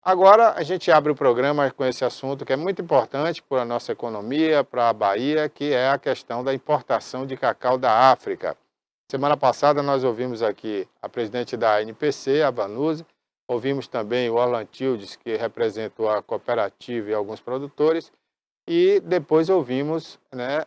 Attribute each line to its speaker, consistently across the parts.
Speaker 1: Agora a gente abre o programa com esse assunto que é muito importante para a nossa economia, para a Bahia, que é a questão da importação de cacau da África. Semana passada nós ouvimos aqui a presidente da ANPC, a Vanusa, ouvimos também o Alan Tildes, que representou a cooperativa e alguns produtores, e depois ouvimos, né,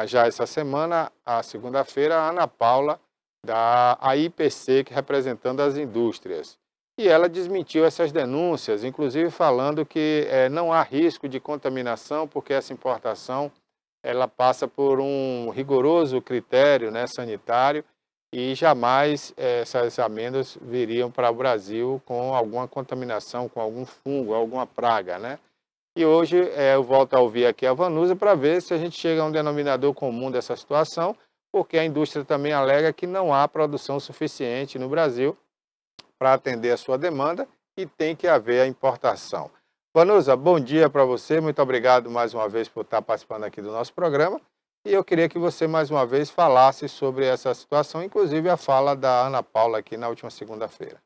Speaker 1: já essa semana, a segunda-feira, a Ana Paula, da AIPC, que representando as indústrias. E ela desmentiu essas denúncias, inclusive falando que não há risco de contaminação, porque essa importação ela passa por um rigoroso critério, né, sanitário, e jamais essas amêndoas viriam para o Brasil com alguma contaminação, com algum fungo, alguma praga, né? E hoje eu volto a ouvir aqui a Vanusa para ver se a gente chega a um denominador comum dessa situação, porque a indústria também alega que não há produção suficiente no Brasil para atender a sua demanda e tem que haver a importação. Vanusa, bom dia para você, muito obrigado mais uma vez por estar participando aqui do nosso programa. E eu queria que você mais uma vez falasse sobre essa situação, inclusive a fala da Ana Paula aqui na última segunda-feira.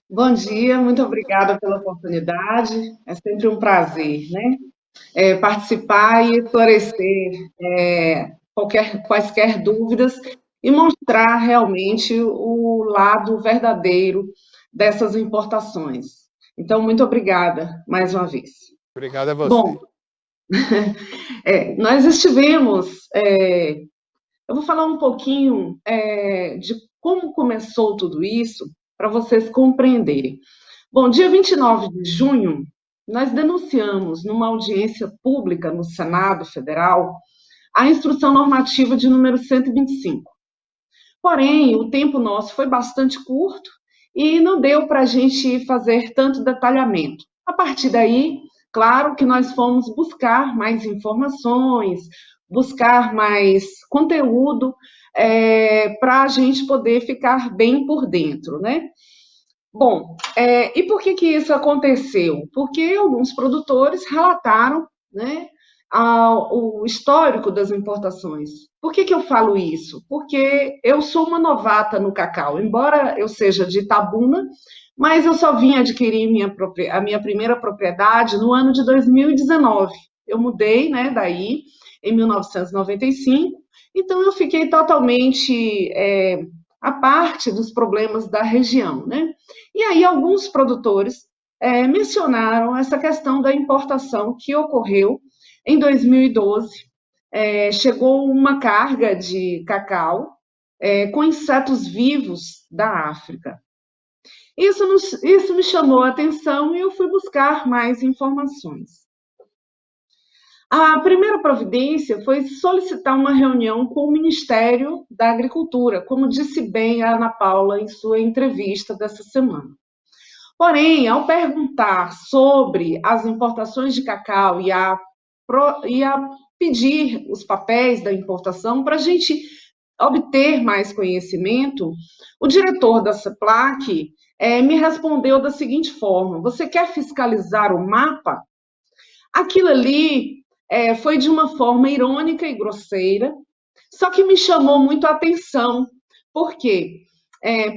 Speaker 2: Bom dia, muito obrigada pela oportunidade. É sempre um prazer, né? Participar e esclarecer quaisquer dúvidas e mostrar realmente o lado verdadeiro dessas importações. Então, muito obrigada mais uma vez.
Speaker 1: Obrigado a você.
Speaker 2: Bom, nós estivemos. Eu vou falar um pouquinho de como começou tudo isso, para vocês compreenderem. Bom, dia 29 de junho, nós denunciamos numa audiência pública no Senado Federal a instrução normativa de número 125. Porém, o tempo nosso foi bastante curto e não deu para a gente fazer tanto detalhamento. A partir daí, claro que nós fomos buscar mais informações, buscar mais conteúdo para a gente poder ficar bem por dentro, né? Bom, e por que isso aconteceu? Porque alguns produtores relataram, né, o histórico das importações. Por que eu falo isso? Porque eu sou uma novata no cacau, embora eu seja de Itabuna, mas eu só vim adquirir a minha primeira propriedade no ano de 2019. Eu mudei, né, daí em 1995, então eu fiquei totalmente a parte dos problemas da região, né? E aí alguns produtores mencionaram essa questão da importação que ocorreu em 2012. Chegou uma carga de cacau com insetos vivos da África. Isso me chamou a atenção e eu fui buscar mais informações. A primeira providência foi solicitar uma reunião com o Ministério da Agricultura, como disse bem a Ana Paula em sua entrevista dessa semana. Porém, ao perguntar sobre as importações de cacau e a pedir os papéis da importação para a gente obter mais conhecimento, o diretor da CEPLAC me respondeu da seguinte forma: você quer fiscalizar o mapa? Aquilo ali foi de uma forma irônica e grosseira, só que me chamou muito a atenção. Por quê?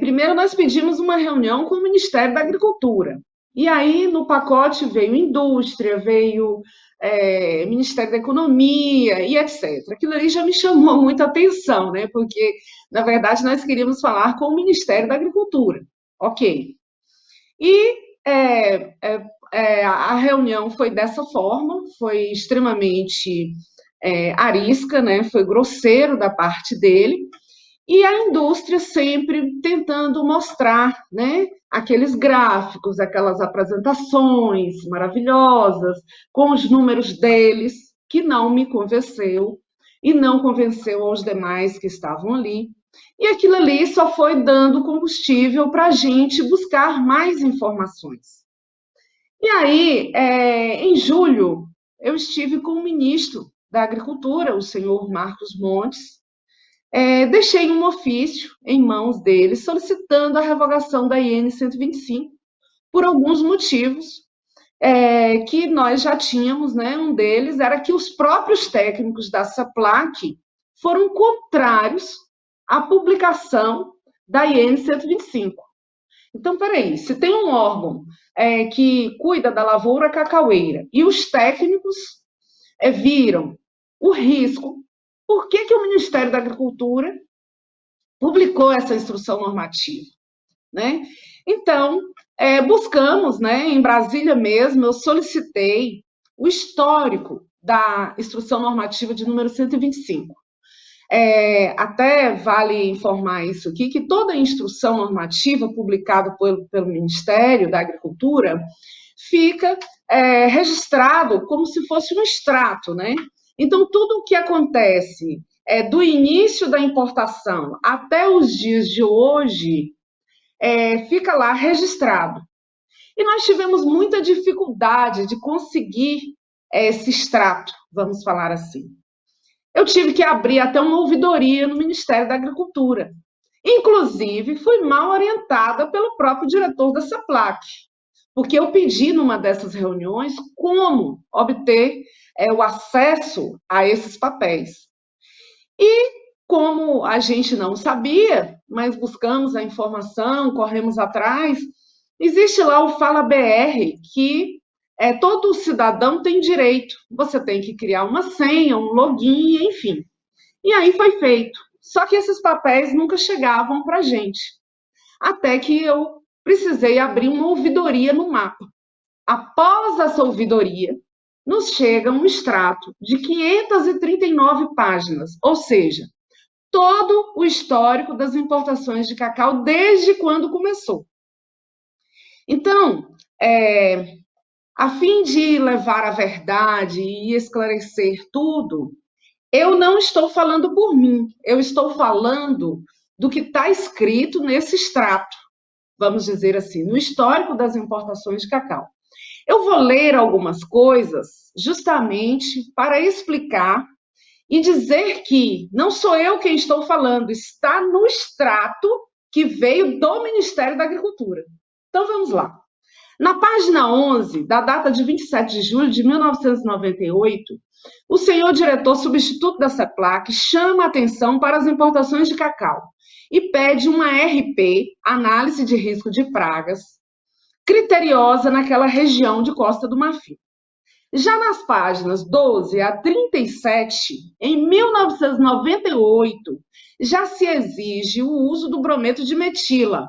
Speaker 2: Primeiro, nós pedimos uma reunião com o Ministério da Agricultura. E aí, no pacote, veio indústria, veio Ministério da Economia e etc. Aquilo ali já me chamou muita atenção, né? Porque, na verdade, nós queríamos falar com o Ministério da Agricultura. Ok. E a reunião foi dessa forma, foi extremamente arisca, né? Foi grosseiro da parte dele. E a indústria sempre tentando mostrar, né, aqueles gráficos, aquelas apresentações maravilhosas, com os números deles, que não me convenceu e não convenceu aos demais que estavam ali. E aquilo ali só foi dando combustível para a gente buscar mais informações. E aí, em julho, eu estive com o ministro da Agricultura, o senhor Marcos Montes. Deixei um ofício em mãos dele solicitando a revogação da IN 125 por alguns motivos que nós já tínhamos, né? Um deles era que os próprios técnicos da CEPLAC foram contrários à publicação da IN 125. Então, peraí, se tem um órgão que cuida da lavoura cacaueira e os técnicos viram o risco, por que, que o Ministério da Agricultura publicou essa instrução normativa? Né? Então, buscamos, né, em Brasília mesmo, eu solicitei o histórico da instrução normativa de número 125. Até vale informar isso aqui, que toda instrução normativa publicada pelo Ministério da Agricultura fica registrado como se fosse um extrato, né? Então, tudo o que acontece do início da importação até os dias de hoje fica lá registrado. E nós tivemos muita dificuldade de conseguir esse extrato, vamos falar assim. Eu tive que abrir até uma ouvidoria no Ministério da Agricultura. Inclusive, fui mal orientada pelo próprio diretor da CEPLAC, porque eu pedi numa dessas reuniões como obter o acesso a esses papéis. E como a gente não sabia, mas buscamos a informação, corremos atrás, existe lá o Fala BR, que todo cidadão tem direito. Você tem que criar uma senha, um login, enfim. E aí foi feito. Só que esses papéis nunca chegavam para a gente. Até que eu precisei abrir uma ouvidoria no mapa. Após essa ouvidoria, nos chega um extrato de 539 páginas, ou seja, todo o histórico das importações de cacau desde quando começou. Então, a fim de levar a verdade e esclarecer tudo, eu não estou falando por mim, eu estou falando do que está escrito nesse extrato, vamos dizer assim, no histórico das importações de cacau. Eu vou ler algumas coisas justamente para explicar e dizer que não sou eu quem estou falando, está no extrato que veio do Ministério da Agricultura. Então vamos lá. Na página 11, da data de 27 de julho de 1998, o senhor diretor substituto da CEPLAC chama a atenção para as importações de cacau e pede uma RP, análise de risco de pragas, criteriosa naquela região de Costa do Marfim. Já nas páginas 12 a 37, em 1998, já se exige o uso do brometo de metila,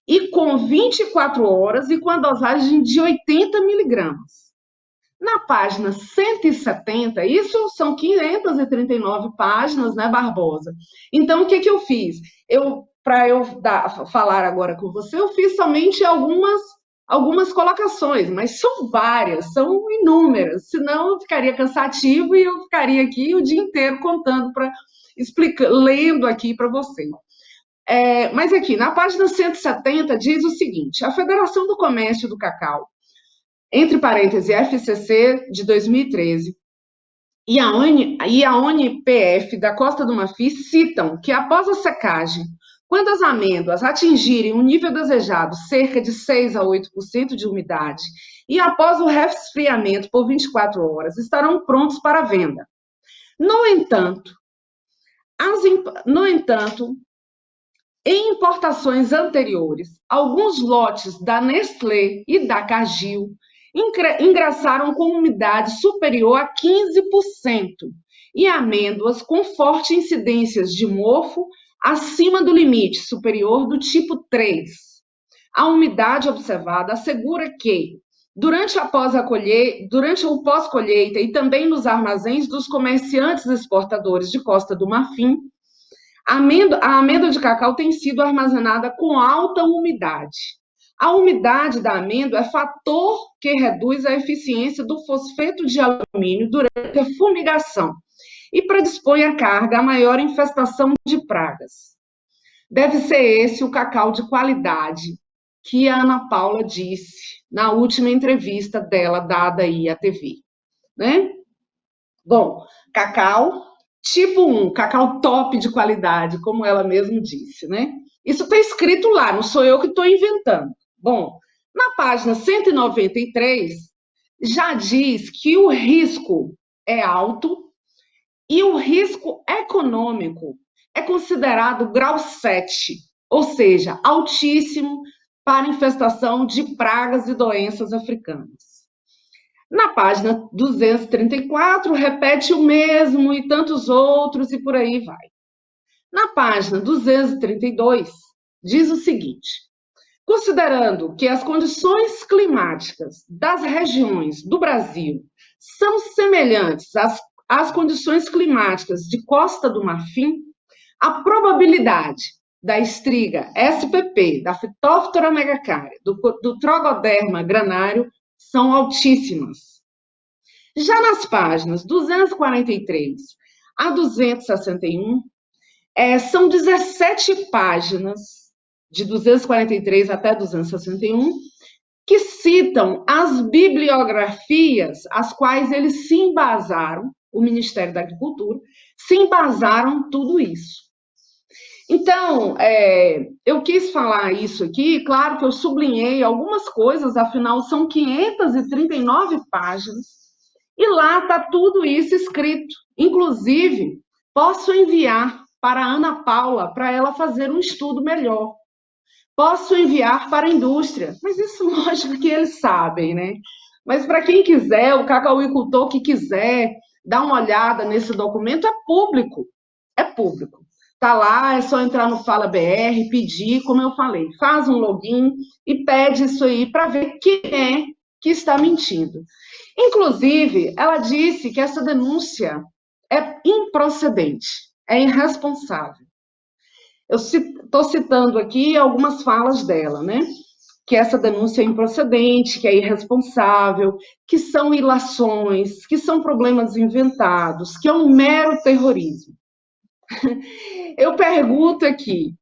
Speaker 2: e com 24 horas e com a dosagem de 80 miligramas. Na página 170, isso são 539 páginas, né, Barbosa? Então, o que eu fiz? Para eu falar agora com você, eu fiz somente algumas colocações, mas são várias, são inúmeras, senão ficaria cansativo e eu ficaria aqui o dia inteiro contando, lendo aqui para você. Mas aqui, na página 170, diz o seguinte: a Federação do Comércio do Cacau, entre parênteses, FCC de 2013, e a ONPF da Costa do Marfim citam que após a secagem, quando as amêndoas atingirem um nível desejado, cerca de 6 a 8% de umidade, e após o resfriamento por 24 horas, estarão prontos para venda. No entanto, em importações anteriores, alguns lotes da Nestlé e da Cargill ingressaram com umidade superior a 15% e amêndoas com forte incidências de mofo acima do limite superior do tipo 3. A umidade observada assegura que, durante o pós-colheita e também nos armazéns dos comerciantes exportadores de Costa do Marfim, a amêndoa de cacau tem sido armazenada com alta umidade. A umidade da amêndoa é fator que reduz a eficiência do fosfeto de alumínio durante a fumigação e predispõe a carga a maior infestação de pragas. Deve ser esse o cacau de qualidade que a Ana Paula disse na última entrevista dela dada aí à TV, né? Bom, cacau tipo 1, cacau top de qualidade, como ela mesma disse, né? Isso está escrito lá, não sou eu que estou inventando. Bom, na página 193, já diz que o risco é alto e o risco econômico é considerado grau 7, ou seja, altíssimo, para infestação de pragas e doenças africanas. Na página 234, repete o mesmo e tantos outros e por aí vai. Na página 232, diz o seguinte: considerando que as condições climáticas das regiões do Brasil são semelhantes às condições climáticas de Costa do Marfim, a probabilidade da estriga SPP, da Phytophthora megacária, do Trogoderma granário, são altíssimas. Já nas páginas 243 a 261, são 17 páginas, de 243 até 261, que citam as bibliografias às quais eles se embasaram, o Ministério da Agricultura, se embasaram tudo isso. Então, eu quis falar isso aqui, claro que eu sublinhei algumas coisas, afinal são 539 páginas, e lá está tudo isso escrito. Inclusive, posso enviar para a Ana Paula, para ela fazer um estudo melhor. Posso enviar para a indústria, mas isso lógico que eles sabem, né? Mas para quem quiser, o cacauicultor que quiser dar uma olhada nesse documento, é público. É público. Tá lá, é só entrar no Fala BR, pedir, como eu falei, faz um login e pede isso aí para ver quem é que está mentindo. Inclusive, ela disse que essa denúncia é improcedente, é irresponsável. Eu estou citando aqui algumas falas dela, né? Que essa denúncia é improcedente, que é irresponsável, que são ilações, que são problemas inventados, que é um mero terrorismo. Eu pergunto aqui,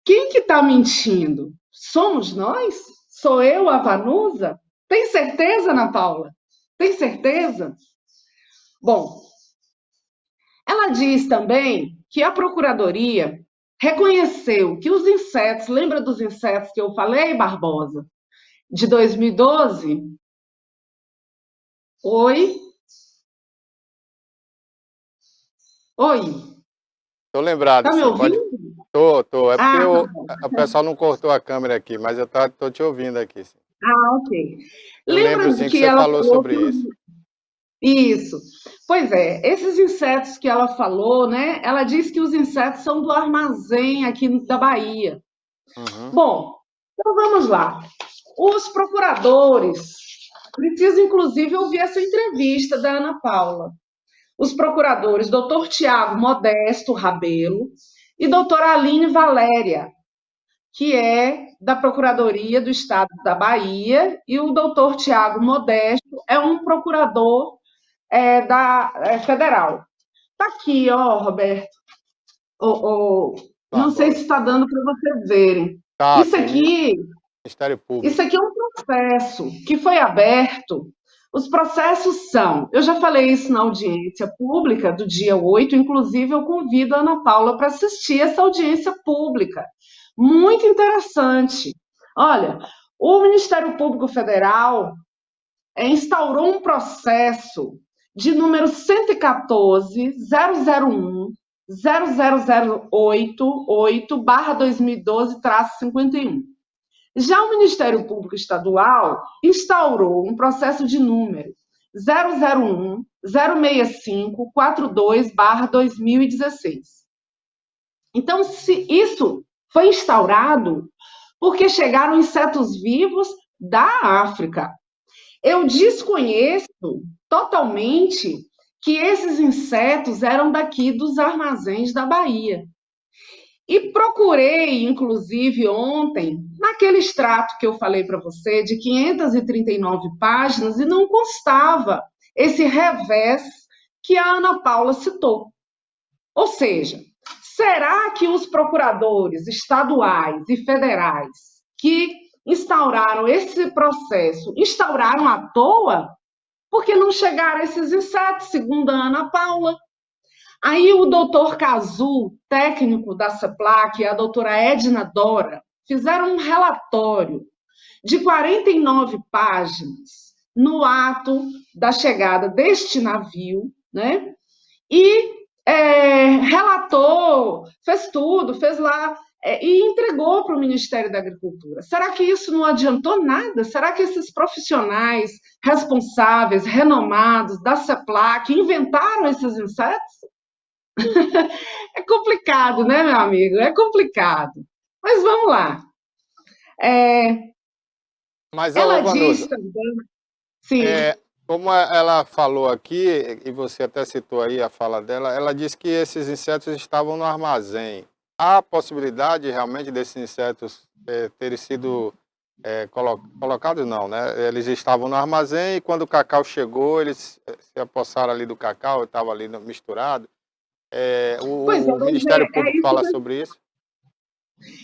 Speaker 2: quem que está mentindo? Somos nós? Sou eu, a Vanusa? Tem certeza, Ana Paula? Tem certeza? Bom, ela diz também que a Procuradoria reconheceu que os insetos, lembra dos insetos que eu falei, Barbosa? De 2012? Oi? Oi?
Speaker 1: Estou lembrado,
Speaker 2: Tá me
Speaker 1: sim.
Speaker 2: ouvindo?
Speaker 1: Tô. É porque
Speaker 2: Tá
Speaker 1: o pessoal não cortou a câmera aqui, mas eu estou te ouvindo aqui. Sim.
Speaker 2: Ok.
Speaker 1: Eu lembro,
Speaker 2: Lembra
Speaker 1: sim, que
Speaker 2: que
Speaker 1: você
Speaker 2: ela
Speaker 1: falou
Speaker 2: falou
Speaker 1: sobre
Speaker 2: que
Speaker 1: isso.
Speaker 2: Isso. Pois é, esses insetos que ela falou, né? Ela diz que os insetos são do armazém aqui da Bahia.
Speaker 1: Uhum.
Speaker 2: Bom, então vamos lá. Os procuradores precisam, inclusive, ouvir essa entrevista da Ana Paula. Os procuradores, doutor Tiago Modesto Rabelo e doutora Aline Valéria, que é da Procuradoria do Estado da Bahia, e o doutor Tiago Modesto é um procurador federal. Tá aqui, ó, Roberto. Não sei se está dando para vocês verem.
Speaker 1: Tá,
Speaker 2: Isso
Speaker 1: sim,
Speaker 2: aqui,
Speaker 1: Ministério Público.
Speaker 2: isso aqui é um processo que foi aberto. Os processos são, eu já falei isso na audiência pública do dia 8, inclusive eu convido a Ana Paula para assistir essa audiência pública. Muito interessante. Olha, o Ministério Público Federal instaurou um processo de número 114.001.00088/2012-51. Já o Ministério Público Estadual instaurou um processo de número 001-065-42/2016. Então, se isso foi instaurado porque chegaram insetos vivos da África. Eu desconheço totalmente que esses insetos eram daqui dos armazéns da Bahia. E procurei, inclusive, ontem, naquele extrato que eu falei para você, de 539 páginas, e não constava esse revés que a Ana Paula citou. Ou seja, será que os procuradores estaduais e federais que instauraram esse processo, instauraram à toa? Porque não chegaram esses insetos, segundo a Ana Paula. Aí o doutor Cazu, técnico da CEPLAC, e a doutora Edna Dora, fizeram um relatório de 49 páginas no ato da chegada deste navio, né? E relatou, fez tudo, fez lá e entregou para o Ministério da Agricultura. Será que isso não adiantou nada? Será que esses profissionais responsáveis, renomados da CEPLAC inventaram esses insetos? É complicado, né, meu amigo? É complicado. Mas vamos lá.
Speaker 1: Mas,
Speaker 2: Ela
Speaker 1: ô,
Speaker 2: diz
Speaker 1: Vanusa,
Speaker 2: também, sim,
Speaker 1: como ela falou aqui, e você até citou aí a fala dela, ela disse que esses insetos estavam no armazém. Há possibilidade realmente desses insetos terem sido colocados? Não, né? Eles estavam no armazém e quando o cacau chegou, eles se apossaram ali do cacau, estava ali misturado.
Speaker 2: pois é,
Speaker 1: O
Speaker 2: mas
Speaker 1: Ministério Público fala sobre isso?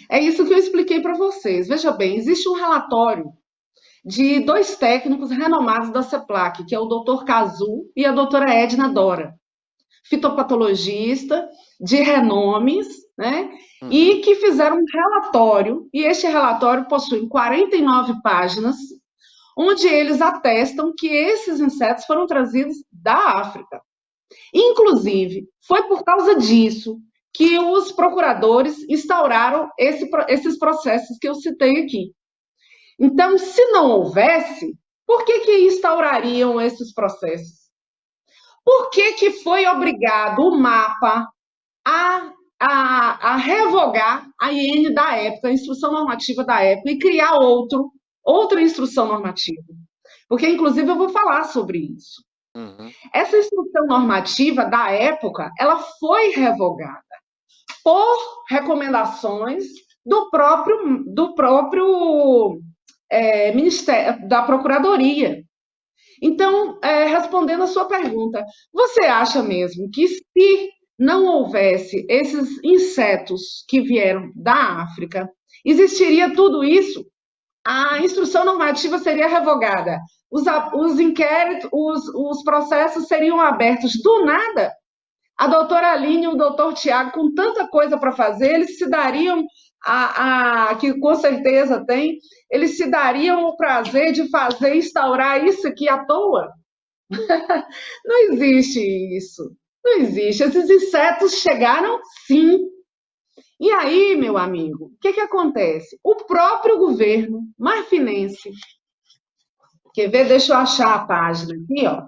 Speaker 2: é isso que eu expliquei para vocês. Veja bem, existe um relatório de dois técnicos renomados da CEPLAC, que é o doutor Cazu e a doutora Edna Dora, fitopatologista de renomes, né?
Speaker 1: Uhum.
Speaker 2: E que fizeram um relatório, e este relatório possui 49 páginas, onde eles atestam que esses insetos foram trazidos da África. Inclusive, foi por causa disso que os procuradores instauraram esses processos que eu citei aqui. Então, se não houvesse, por que instaurariam esses processos? Por que foi obrigado o MAPA a revogar a IN da época, a instrução normativa da época, e criar outra instrução normativa? Porque, inclusive, eu vou falar sobre isso.
Speaker 1: Uhum.
Speaker 2: Essa instrução normativa da época, ela foi revogada por recomendações do próprio Ministério, da Procuradoria. Então, respondendo a sua pergunta, você acha mesmo que se não houvesse esses insetos que vieram da África, existiria tudo isso? A instrução normativa seria revogada, os inquéritos, os processos seriam abertos do nada? A doutora Aline e o doutor Tiago, com tanta coisa para fazer, eles se dariam, que com certeza tem, eles se dariam o prazer de fazer, instaurar isso aqui à toa? Não existe isso. Não existe. Esses insetos chegaram sim. E aí, meu amigo, o que acontece? O próprio governo marfinense, quer ver? Deixa eu achar a página aqui, ó.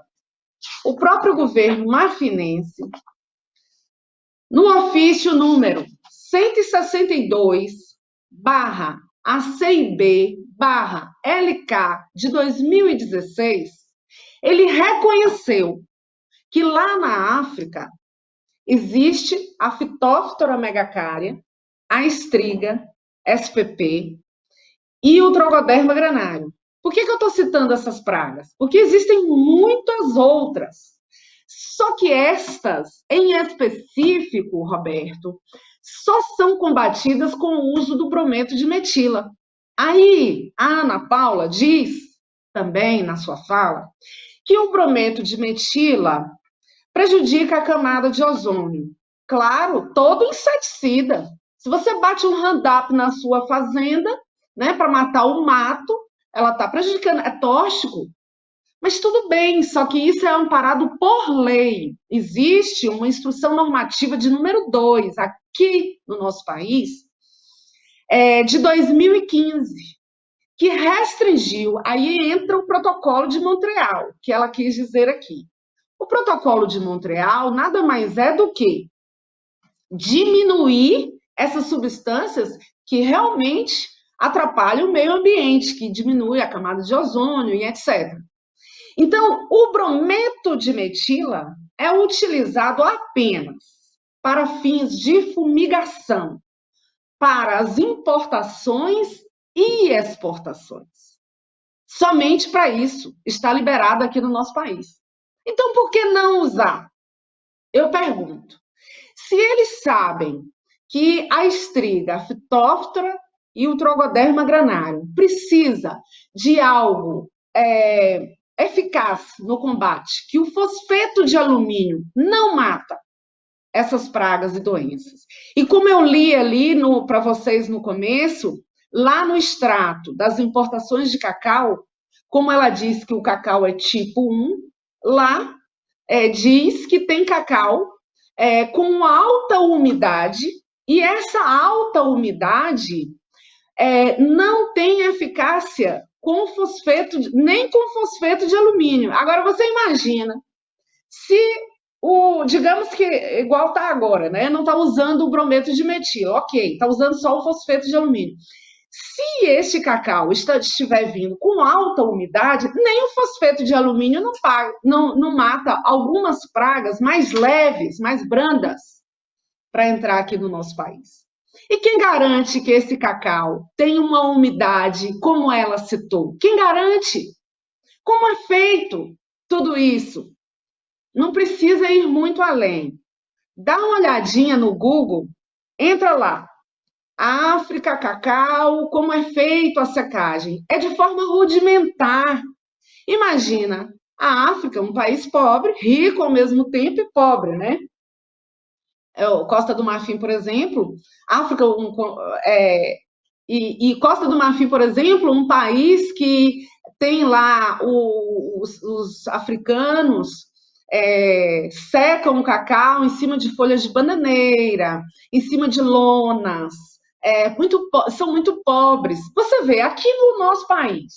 Speaker 2: O próprio governo marfinense, no ofício número 162, barra ACIB, barra LK de 2016, ele reconheceu que lá na África existe a Phytophthora megacária, a estriga, SPP, e o Trogoderma granário. Por que eu estou citando essas pragas? Porque existem muitas outras. Só que estas, em específico, Roberto, só são combatidas com o uso do brometo de metila. Aí, a Ana Paula diz, também na sua fala, que o brometo de metila prejudica a camada de ozônio. Claro, todo inseticida. Se você bate um Roundup na sua fazenda, né, para matar o mato, ela está prejudicando, é tóxico. Mas tudo bem, só que isso é amparado por lei. Existe uma instrução normativa de número 2 aqui no nosso país, de 2015, que restringiu, aí entra o protocolo de Montreal, que ela quis dizer aqui. O protocolo de Montreal nada mais é do que diminuir essas substâncias que realmente atrapalham o meio ambiente, que diminui a camada de ozônio e etc. Então, o brometo de metila é utilizado apenas para fins de fumigação, para as importações e exportações. Somente para isso está liberado aqui no nosso país. Então, por que não usar? Eu pergunto. Se eles sabem que a estriga, a Phytophthora e o Trogoderma granário precisa de algo eficaz no combate, que o fosfeto de alumínio não mata essas pragas e doenças. E como eu li ali para vocês no começo, lá no extrato das importações de cacau, como ela diz que o cacau é tipo 1, lá diz que tem cacau com alta umidade E essa alta umidade não tem eficácia com fosfeto, nem com fosfeto de alumínio. Agora, você imagina, se digamos que, igual está agora, né? Não está usando o brometo de metilo, ok, está usando só o fosfeto de alumínio. Se este cacau estiver vindo com alta umidade, nem o fosfeto de alumínio não mata algumas pragas mais leves, mais brandas, para entrar aqui no nosso país. E quem garante que esse cacau tem uma umidade como ela citou? Quem garante? Como é feito tudo isso? Não precisa ir muito além. Dá uma olhadinha no Google, entra lá. África, cacau, como é feito a secagem? É de forma rudimentar. Imagina, a África, um país pobre, rico ao mesmo tempo e pobre, né? Costa do Marfim, por exemplo, África e Costa do Marfim, por exemplo, um país que tem lá os africanos secam o cacau em cima de folhas de bananeira, em cima de lonas, são muito pobres. Você vê, aqui no nosso país,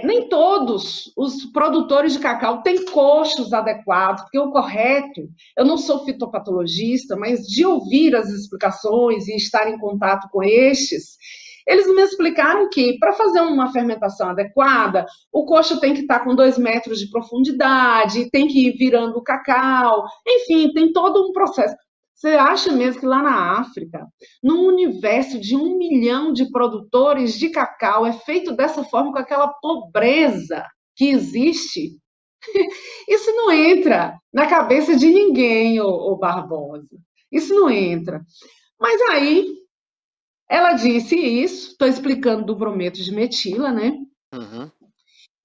Speaker 2: nem todos os produtores de cacau têm coxos adequados, porque o correto, eu não sou fitopatologista, mas de ouvir as explicações e estar em contato com estes, eles me explicaram que para fazer uma fermentação adequada, o coxo tem que estar com 2 metros de profundidade, tem que ir virando o cacau, enfim, tem todo um processo. Você acha mesmo que lá na África, num universo de 1 milhão de produtores de cacau, é feito dessa forma, com aquela pobreza que existe? Isso não entra na cabeça de ninguém, ô Barbosa. Isso não entra. Mas aí, ela disse isso, estou explicando do brometo de metila, né?
Speaker 1: Uhum.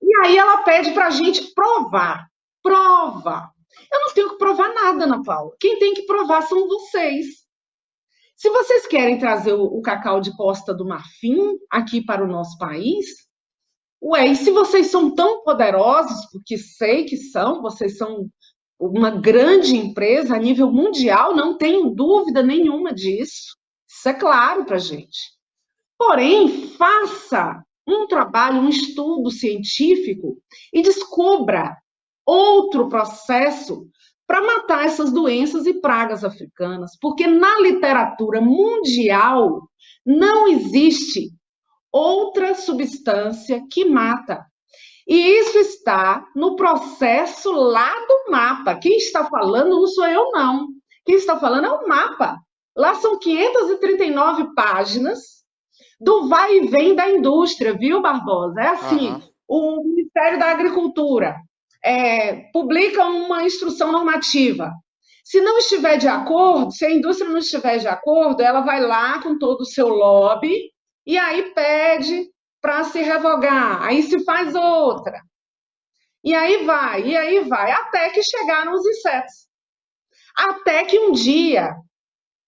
Speaker 2: E aí ela pede para a gente provar. Prova. Eu não tenho que provar nada, Ana Paula. Quem tem que provar são vocês. Se vocês querem trazer o cacau de Costa do Marfim aqui para o nosso país, e se vocês são tão poderosos, porque sei que são, vocês são uma grande empresa a nível mundial, não tenho dúvida nenhuma disso. Isso é claro para a gente. Porém, faça um trabalho, um estudo científico e descubra outro processo para matar essas doenças e pragas africanas, porque na literatura mundial não existe outra substância que mata. E isso está no processo lá do mapa. Quem está falando não sou eu, não. Quem está falando é o mapa. Lá são 539 páginas do vai e vem da indústria, viu, Barbosa? É assim, o Ministério da Agricultura publica uma instrução normativa. Se não estiver de acordo, se a indústria não estiver de acordo, ela vai lá com todo o seu lobby e aí pede para se revogar, aí se faz outra. E aí vai, até que chegaram os insetos. Até que um dia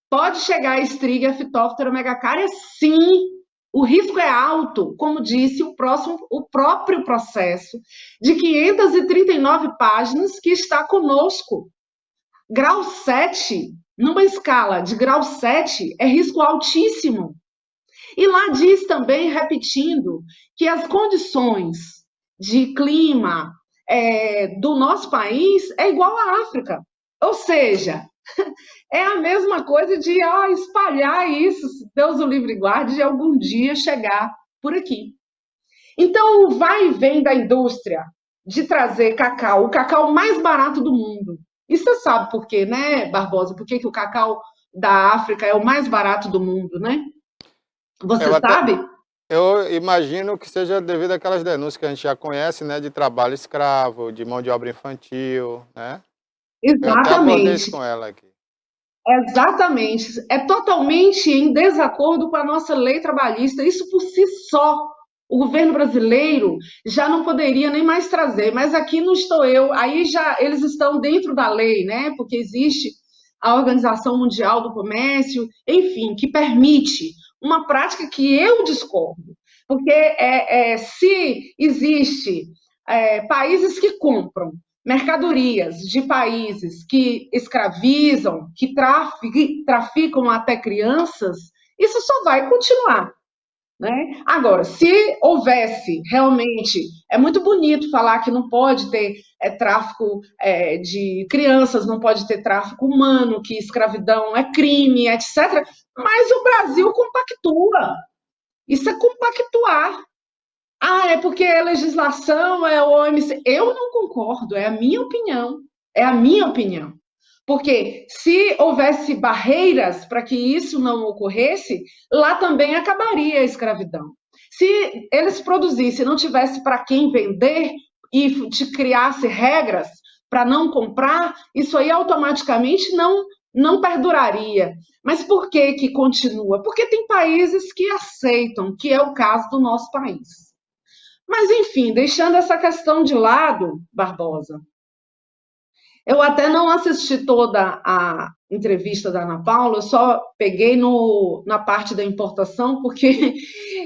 Speaker 2: pode chegar a Estriggia Phytophthora megacaria, sim, o risco é alto, como disse o próprio processo de 539 páginas que está conosco. Grau 7, numa escala de grau 7, é risco altíssimo. E lá diz também, repetindo, que as condições de clima do nosso país é igual à África. Ou seja, é a mesma coisa de espalhar isso, se Deus o livre guarde, de algum dia chegar por aqui. Então, o vai e vem da indústria de trazer cacau, o cacau mais barato do mundo. E você sabe por quê, né, Barbosa? Por que o cacau da África é o mais barato do mundo, né? Você sabe?
Speaker 1: Eu imagino que seja devido àquelas denúncias que a gente já conhece, né, de trabalho escravo, de mão de obra infantil, né? Eu até abordei isso com ela aqui.
Speaker 2: Exatamente. É totalmente em desacordo com a nossa lei trabalhista. Isso por si só, o governo brasileiro já não poderia nem mais trazer. Mas aqui não estou eu. Aí já eles estão dentro da lei, né? Porque existe a Organização Mundial do Comércio, enfim, que permite uma prática que eu discordo. Porque se existe países que compram mercadorias de países que escravizam, que traficam até crianças, isso só vai continuar. Né? Agora, se houvesse realmente, é muito bonito falar que não pode ter tráfico de crianças, não pode ter tráfico humano, que escravidão é crime, etc. Mas o Brasil compactua. Isso é compactuar. Ah, é porque é legislação, é o OMC. Eu não concordo, é a minha opinião. É a minha opinião. Porque se houvesse barreiras para que isso não ocorresse, lá também acabaria a escravidão. Se eles produzissem, não tivesse para quem vender e te criasse regras para não comprar, isso aí automaticamente não perduraria. Mas por que que continua? Porque tem países que aceitam, que é o caso do nosso país. Mas, enfim, deixando essa questão de lado, Barbosa, eu até não assisti toda a entrevista da Ana Paula, eu só peguei na parte da importação, porque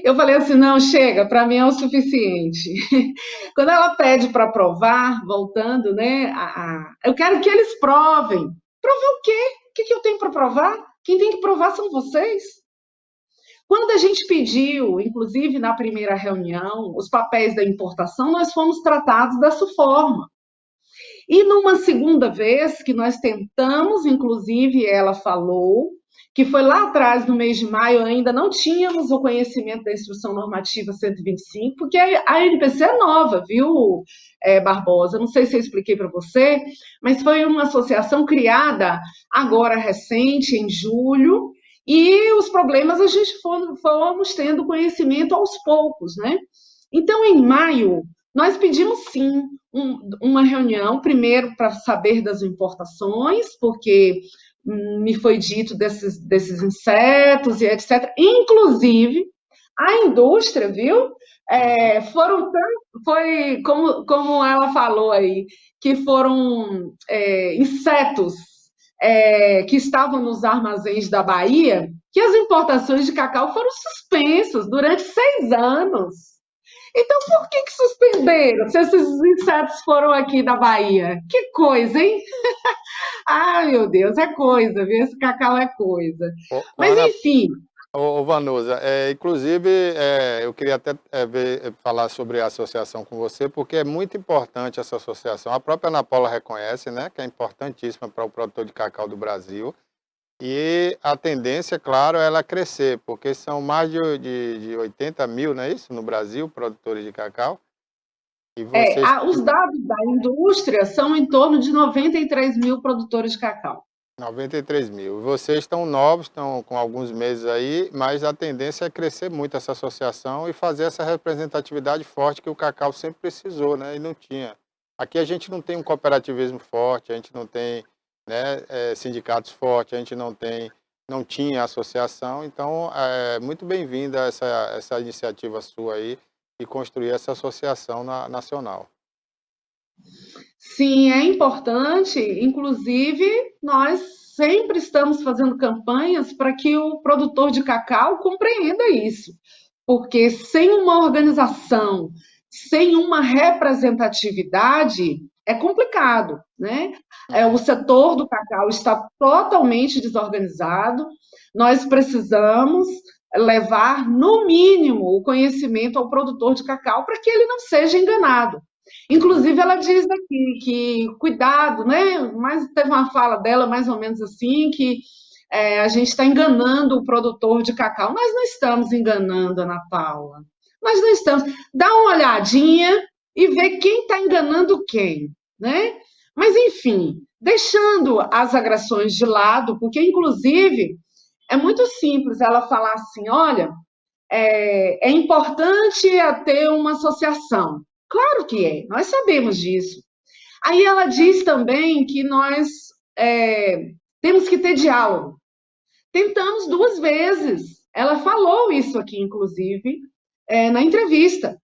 Speaker 2: eu falei assim, não, chega, para mim é o suficiente. Quando ela pede para provar, voltando, né, eu quero que eles provem. Provar o quê? O que eu tenho para provar? Quem tem que provar são vocês. Quando a gente pediu, inclusive na primeira reunião, os papéis da importação, nós fomos tratados dessa forma. E numa segunda vez que nós tentamos, inclusive ela falou, que foi lá atrás, no mês de maio, ainda não tínhamos o conhecimento da Instrução Normativa 125, porque a NPC é nova, viu, Barbosa? Não sei se eu expliquei para você, mas foi uma associação criada agora recente, em julho, e os problemas a gente fomos tendo conhecimento aos poucos, né? Então, em maio, nós pedimos sim uma reunião, primeiro para saber das importações, porque me foi dito desses insetos e etc. Inclusive, a indústria, viu? Foi como ela falou aí, que foram insetos que estavam nos armazéns da Bahia, que as importações de cacau foram suspensas durante 6 anos. Então, por que suspenderam? Se esses insetos foram aqui da Bahia? Que coisa, hein? Ai, meu Deus, é coisa, viu? Esse cacau é coisa. Mas,
Speaker 1: Ana,
Speaker 2: enfim.
Speaker 1: Vanusa, inclusive, eu queria até falar sobre a associação com você, porque é muito importante essa associação. A própria Ana Paula reconhece, né, que é importantíssima para o produtor de cacau do Brasil. E a tendência, claro, é ela crescer, porque são mais de 80 mil, não é isso, no Brasil, produtores de cacau. E vocês...
Speaker 2: Os dados da indústria são em torno de 93 mil produtores de cacau.
Speaker 1: 93 mil. Vocês estão novos, estão com alguns meses aí, mas a tendência é crescer muito essa associação e fazer essa representatividade forte que o cacau sempre precisou, né? E não tinha. Aqui a gente não tem um cooperativismo forte, a gente não tem, né, sindicatos fortes, a gente não tinha associação, então é muito bem-vinda essa iniciativa sua aí de construir essa associação nacional.
Speaker 2: Sim, é importante. Inclusive, nós sempre estamos fazendo campanhas para que o produtor de cacau compreenda isso. Porque sem uma organização, sem uma representatividade, é complicado, né? O setor do cacau está totalmente desorganizado. Nós precisamos levar, no mínimo, o conhecimento ao produtor de cacau para que ele não seja enganado. Inclusive, ela diz aqui que cuidado, né? Mas teve uma fala dela mais ou menos assim, que a gente está enganando o produtor de cacau. Nós não estamos enganando, Ana Paula. Nós não estamos. Dá uma olhadinha e vê quem está enganando quem, né? Mas, enfim, deixando as agressões de lado, porque, inclusive, é muito simples ela falar assim, olha, é importante ter uma associação. Claro que é, nós sabemos disso. Aí ela diz também que nós temos que ter diálogo. Tentamos 2 vezes. Ela falou isso aqui, inclusive, na entrevista.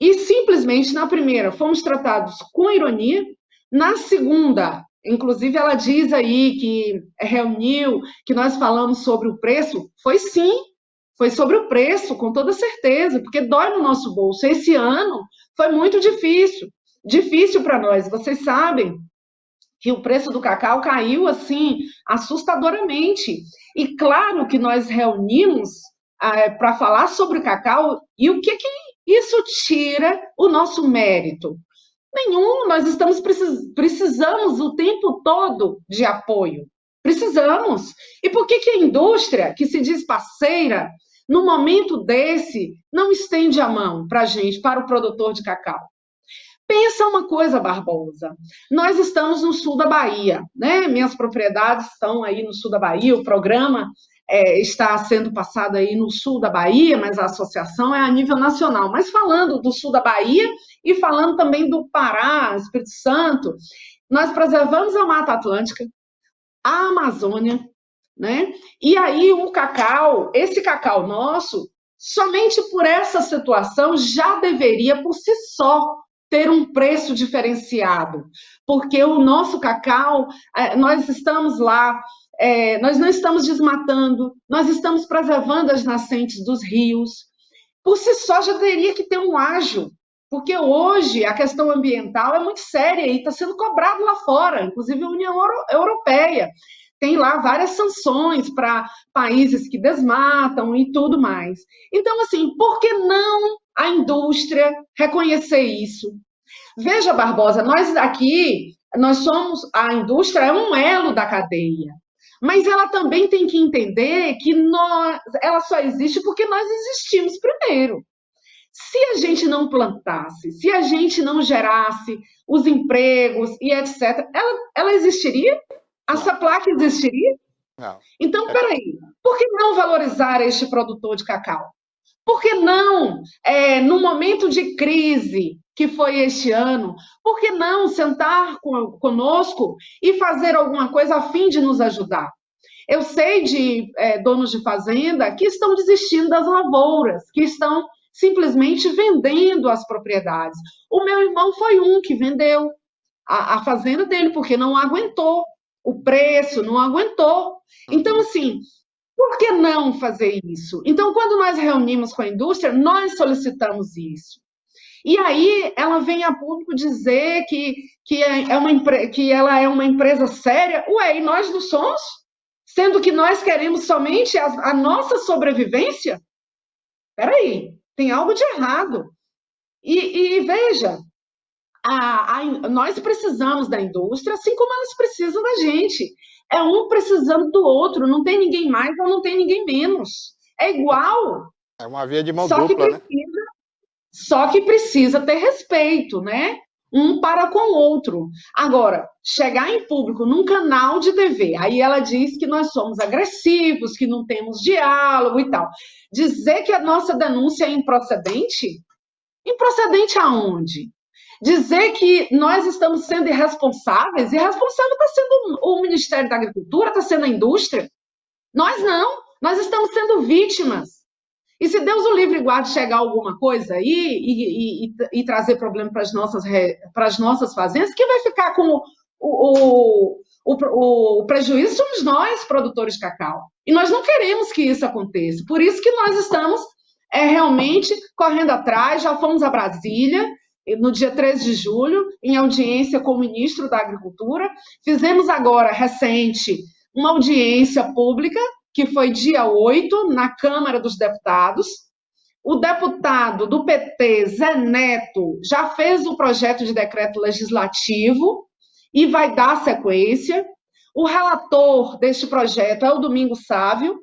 Speaker 2: E simplesmente, na primeira, fomos tratados com ironia. Na segunda, inclusive, ela diz aí que reuniu, que nós falamos sobre o preço. Foi sim, foi sobre o preço, com toda certeza, porque dói no nosso bolso. Esse ano foi muito difícil. difícil para nós. Vocês sabem que o preço do cacau caiu assim assustadoramente. E claro que nós reunimos para falar sobre o cacau e o que isso tira o nosso mérito. Nenhum, nós precisamos o tempo todo de apoio. Precisamos. E por que a indústria, que se diz parceira, no momento desse, não estende a mão para a gente, para o produtor de cacau? Pensa uma coisa, Barbosa. Nós estamos no sul da Bahia, né? Minhas propriedades estão aí no sul da Bahia, o programa está sendo passado aí no sul da Bahia, mas a associação é a nível nacional. Mas falando do sul da Bahia e falando também do Pará, Espírito Santo, nós preservamos a Mata Atlântica, a Amazônia, né? E aí o cacau, esse cacau nosso, somente por essa situação já deveria por si só ter um preço diferenciado, porque o nosso cacau, nós estamos lá, nós não estamos desmatando, nós estamos preservando as nascentes dos rios. Por si só já teria que ter um ágio, porque hoje a questão ambiental é muito séria e está sendo cobrado lá fora, inclusive a União Europeia. Tem lá várias sanções para países que desmatam e tudo mais. Então, assim, por que não a indústria reconhecer isso? Veja, Barbosa, nós aqui, nós somos, a indústria é um elo da cadeia, mas ela também tem que entender que ela só existe porque nós existimos primeiro. Se a gente não plantasse, se a gente não gerasse os empregos e etc., ela existiria? A Saplac existiria?
Speaker 1: Não.
Speaker 2: Então, peraí, por que não valorizar este produtor de cacau? Por que não, no momento de crise que foi este ano, por que não sentar conosco e fazer alguma coisa a fim de nos ajudar? Eu sei de donos de fazenda que estão desistindo das lavouras, que estão simplesmente vendendo as propriedades. O meu irmão foi um que vendeu a fazenda dele, porque não aguentou o preço, não aguentou. Então, assim, por que não fazer isso? Então, quando nós reunimos com a indústria, nós solicitamos isso. E aí ela vem a público dizer que ela é uma empresa séria. Ué, e nós não somos? Sendo que nós queremos somente a nossa sobrevivência? Espera aí, tem algo de errado. E veja, nós precisamos da indústria, assim como elas precisam da gente. É um precisando do outro, não tem ninguém mais ou não tem ninguém menos. É igual.
Speaker 1: É uma via de mão dupla, né?
Speaker 2: Só que precisa ter respeito, né? Um para com o outro. Agora, chegar em público num canal de TV, aí ela diz que nós somos agressivos, que não temos diálogo e tal. Dizer que a nossa denúncia é improcedente? Improcedente aonde? Dizer que nós estamos sendo irresponsáveis? Irresponsável está sendo o Ministério da Agricultura, está sendo a indústria. Nós não, nós estamos sendo vítimas. E se Deus o livre e guarde chegar alguma coisa aí e trazer problema para as nossas fazendas, quem vai ficar com o prejuízo somos nós, produtores de cacau. E nós não queremos que isso aconteça. Por isso que nós estamos realmente correndo atrás, já fomos a Brasília, no dia 13 de julho, em audiência com o ministro da Agricultura. Fizemos agora, recente, uma audiência pública, que foi dia 8, na Câmara dos Deputados. O deputado do PT, Zé Neto, já fez o projeto de decreto legislativo e vai dar sequência. O relator deste projeto é o Domingos Sávio,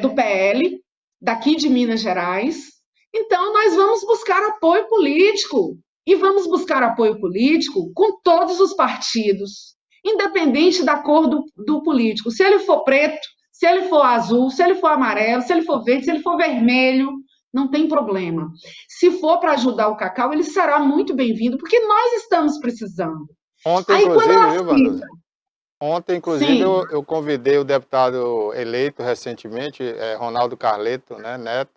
Speaker 2: do PL, daqui de Minas Gerais. Então, nós vamos buscar apoio político, e vamos buscar apoio político com todos os partidos, independente da cor do político. Se ele for preto, se ele for azul, se ele for amarelo, se ele for verde, se ele for vermelho, não tem problema. Se for para ajudar o cacau, ele será muito bem-vindo, porque nós estamos precisando.
Speaker 1: Ontem, inclusive, viu, Vanusa? Ontem, inclusive, eu convidei o deputado eleito recentemente, Ronaldo Carleto, né, Neto,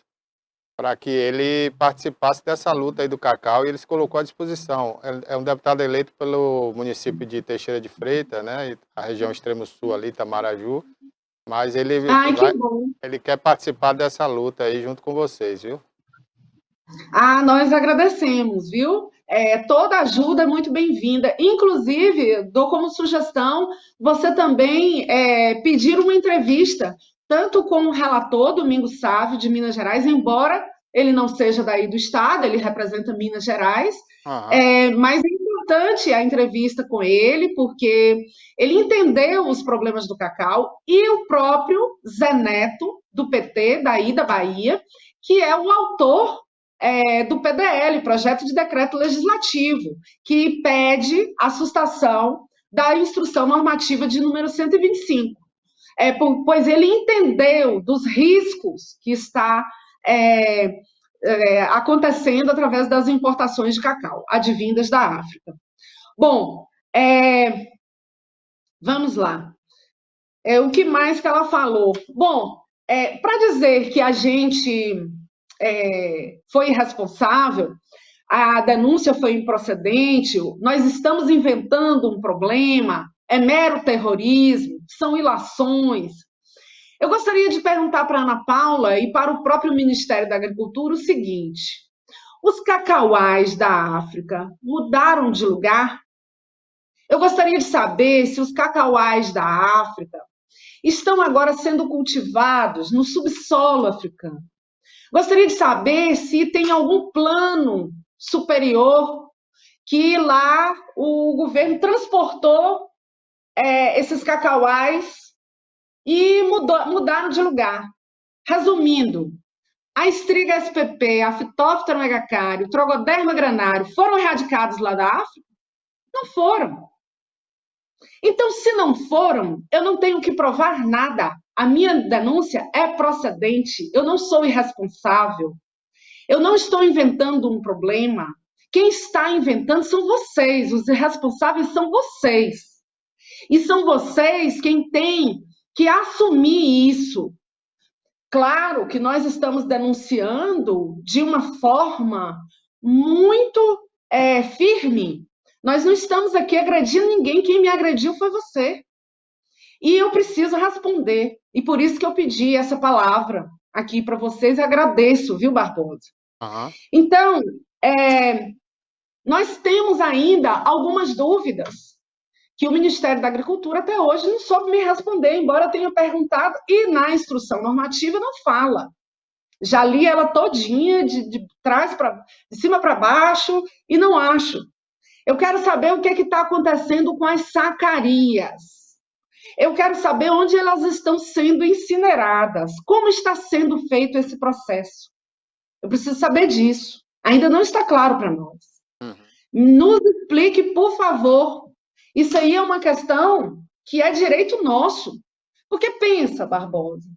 Speaker 1: para que ele participasse dessa luta aí do cacau, e ele se colocou à disposição. É um deputado eleito pelo município de Teixeira de Freitas, né, a região extremo sul ali, Itamaraju, mas ele quer participar dessa luta aí junto com vocês, viu?
Speaker 2: Nós agradecemos, viu? toda ajuda é muito bem-vinda. Inclusive, dou como sugestão você também pedir uma entrevista, tanto com o relator, Domingos Sávio, de Minas Gerais, embora ele não seja daí do estado, ele representa Minas Gerais, mas é importante a entrevista com ele, porque ele entendeu os problemas do cacau, e o próprio Zé Neto, do PT, daí da Bahia, que é o autor do PDL, Projeto de Decreto Legislativo, que pede a sustação da Instrução Normativa de número 125. Pois ele entendeu dos riscos que está acontecendo através das importações de cacau, advindas da África. Bom, vamos lá. O que mais que ela falou? Bom, para dizer que a gente foi irresponsável, a denúncia foi improcedente, nós estamos inventando um problema, é mero terrorismo, são ilações. Eu gostaria de perguntar para a Ana Paula e para o próprio Ministério da Agricultura o seguinte: os cacauais da África mudaram de lugar? Eu gostaria de saber se os cacauais da África estão agora sendo cultivados no subsolo africano. Gostaria de saber se tem algum plano superior que lá o governo transportou esses cacauais e mudaram de lugar. Resumindo, a estriga SPP, a Phytophthora megacario, o Trogoderma granário foram erradicados lá da África? Não foram. Então, se não foram, eu não tenho que provar nada. A minha denúncia é procedente, eu não sou irresponsável, eu não estou inventando um problema. Quem está inventando são vocês, os irresponsáveis são vocês. E são vocês quem tem que assumir isso. Claro que nós estamos denunciando de uma forma muito firme. Nós não estamos aqui agredindo ninguém, quem me agrediu foi você. E eu preciso responder. E por isso que eu pedi essa palavra aqui para vocês. Agradeço, viu, Barbosa? Então, nós temos ainda algumas dúvidas que o Ministério da Agricultura até hoje não soube me responder, embora eu tenha perguntado, e na instrução normativa não fala. Já li ela todinha, de cima para baixo, e não acho. Eu quero saber o que está acontecendo com as sacarias. Eu quero saber onde elas estão sendo incineradas, como está sendo feito esse processo. Eu preciso saber disso. Ainda não está claro para nós. Nos explique, por favor. Isso aí é uma questão que é direito nosso. Porque pensa, Barbosa,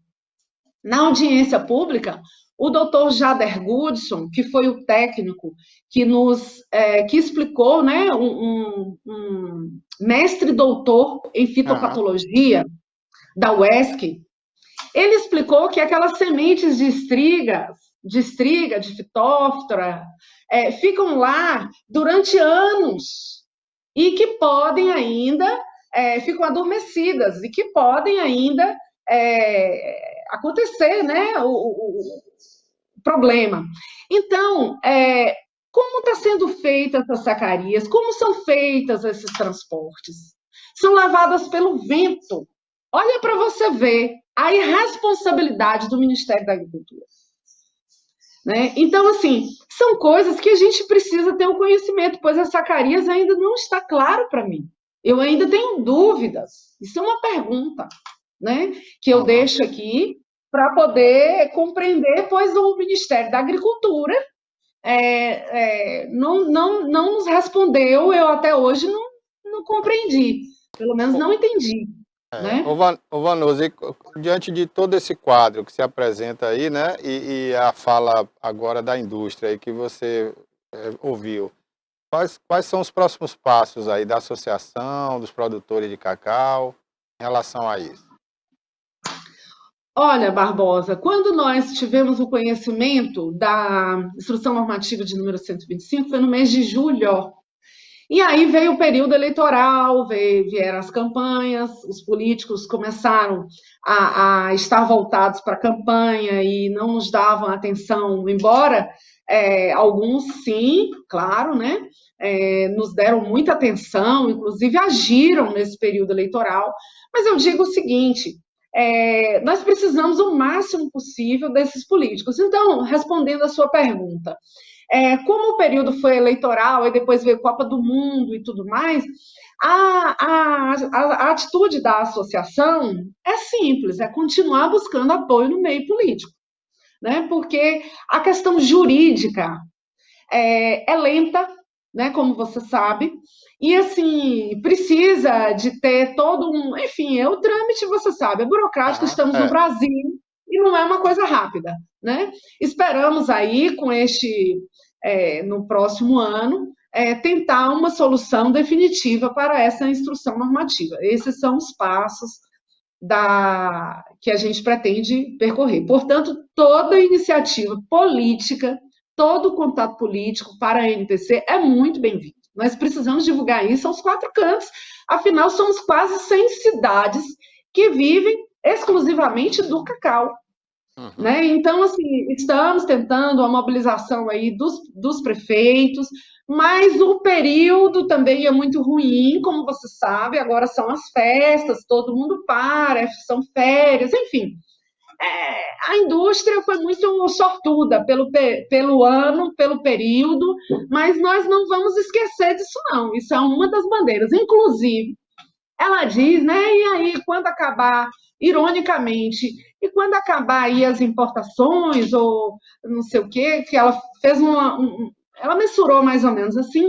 Speaker 2: na audiência pública, o doutor Jader Goodson, que foi o técnico que explicou, né, um mestre doutor em fitopatologia da UESC, ele explicou que aquelas sementes de estriga, de fitóftora, ficam lá durante anos e que podem ainda, ficam adormecidas e que podem ainda acontecer, né, o problema. Então, como está sendo feita essas sacarias? Como são feitas esses transportes? São levadas pelo vento. Olha para você ver a irresponsabilidade do Ministério da Agricultura. Né? Então, assim, são coisas que a gente precisa ter o conhecimento, pois as sacarias ainda não está claro para mim. Eu ainda tenho dúvidas. Isso é uma pergunta, né, que eu deixo aqui para poder compreender, pois o Ministério da Agricultura não nos respondeu, eu até hoje não compreendi, pelo menos não entendi. Né?
Speaker 1: Ô Vanusa, diante de todo esse quadro que se apresenta aí, né, e a fala agora da indústria aí que você ouviu, quais são os próximos passos aí da associação, dos produtores de cacau, em relação a isso?
Speaker 2: Olha, Barbosa, quando nós tivemos o conhecimento da Instrução Normativa de número 125, foi no mês de julho, E aí veio o período eleitoral, vieram as campanhas, os políticos começaram a estar voltados para a campanha e não nos davam atenção, embora alguns sim, claro, né? Nos deram muita atenção, inclusive agiram nesse período eleitoral. Mas eu digo o seguinte: nós precisamos o máximo possível desses políticos. Então, respondendo a sua pergunta, como o período foi eleitoral e depois veio Copa do Mundo e tudo mais, a atitude da associação é simples, é continuar buscando apoio no meio político, né? Porque a questão jurídica é lenta, né? Como você sabe, e assim precisa de ter todo um, enfim, o trâmite, você sabe, é burocrático,
Speaker 1: Aham,
Speaker 2: estamos no Brasil e não é uma coisa rápida, né? Esperamos aí com no próximo ano, tentar uma solução definitiva para essa instrução normativa. Esses são os passos que a gente pretende percorrer. Portanto, toda iniciativa política, todo contato político para a NTC é muito bem-vindo. Nós precisamos divulgar isso aos quatro cantos, afinal, somos quase 100 cidades que vivem exclusivamente do cacau. Né? Então, assim, estamos tentando a mobilização aí dos prefeitos, mas o período também é muito ruim, como você sabe, agora são as festas, todo mundo para, são férias, enfim. A indústria foi muito sortuda pelo ano, pelo período, mas nós não vamos esquecer disso, não. Isso é uma das bandeiras. Inclusive, ela diz, né? E aí, quando acabar, ironicamente, e quando acabar aí as importações, ou não sei o quê, que ela fez ela mensurou mais ou menos assim,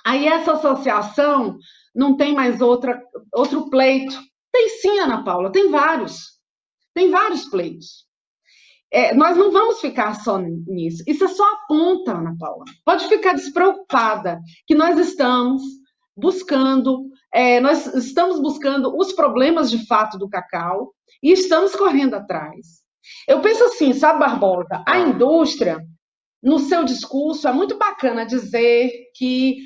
Speaker 2: aí essa associação não tem mais outro pleito. Tem sim, Ana Paula, tem vários pleitos. Nós não vamos ficar só nisso. Isso é só a ponta, Ana Paula. Pode ficar despreocupada que nós estamos buscando os problemas de fato do cacau e estamos correndo atrás. Eu penso assim, sabe, Barbosa, a indústria, no seu discurso, é muito bacana dizer que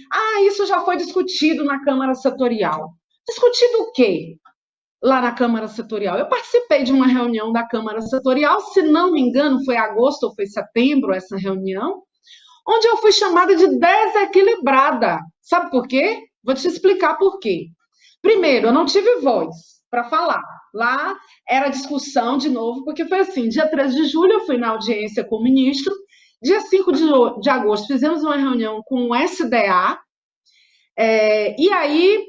Speaker 2: isso já foi discutido na Câmara Setorial. Discutido o quê? Lá na Câmara Setorial. Eu participei de uma reunião da Câmara Setorial, se não me engano, foi agosto ou foi setembro essa reunião, onde eu fui chamada de desequilibrada. Sabe por quê? Vou te explicar por quê. Primeiro, eu não tive voz para falar. Lá era discussão de novo, porque foi assim, dia 13 de julho eu fui na audiência com o ministro, dia 5 de agosto fizemos uma reunião com o SDA, e aí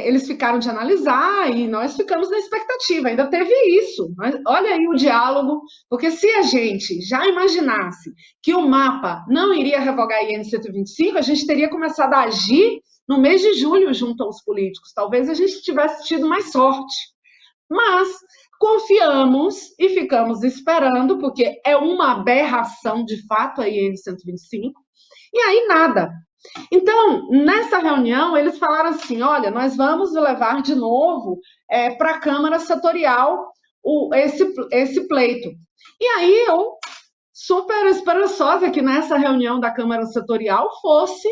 Speaker 2: eles ficaram de analisar e nós ficamos na expectativa, ainda teve isso. Olha aí o diálogo, porque se a gente já imaginasse que o MAPA não iria revogar a IN 125, a gente teria começado a agir no mês de julho junto aos políticos. Talvez a gente tivesse tido mais sorte. Mas confiamos e ficamos esperando, porque é uma aberração de fato a IN 125, e aí nada. Então, nessa reunião, eles falaram assim: olha, nós vamos levar de novo para a Câmara Setorial esse pleito. E aí eu, super esperançosa que nessa reunião da Câmara Setorial fosse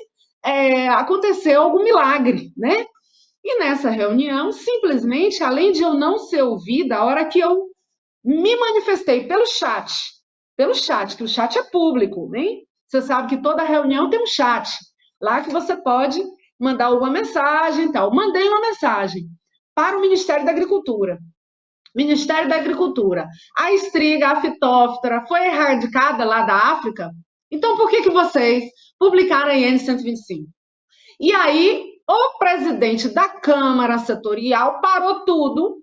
Speaker 2: acontecer algum milagre, né? E nessa reunião, simplesmente, além de eu não ser ouvida, a hora que eu me manifestei pelo chat, que o chat é público, né? Você sabe que toda reunião tem um chat, lá que você pode mandar uma mensagem e tal. Mandei uma mensagem para o Ministério da Agricultura. Ministério da Agricultura, a estriga, a fitóftora, foi erradicada lá da África, então por que vocês publicaram a IN 125? E aí, o presidente da Câmara Setorial parou tudo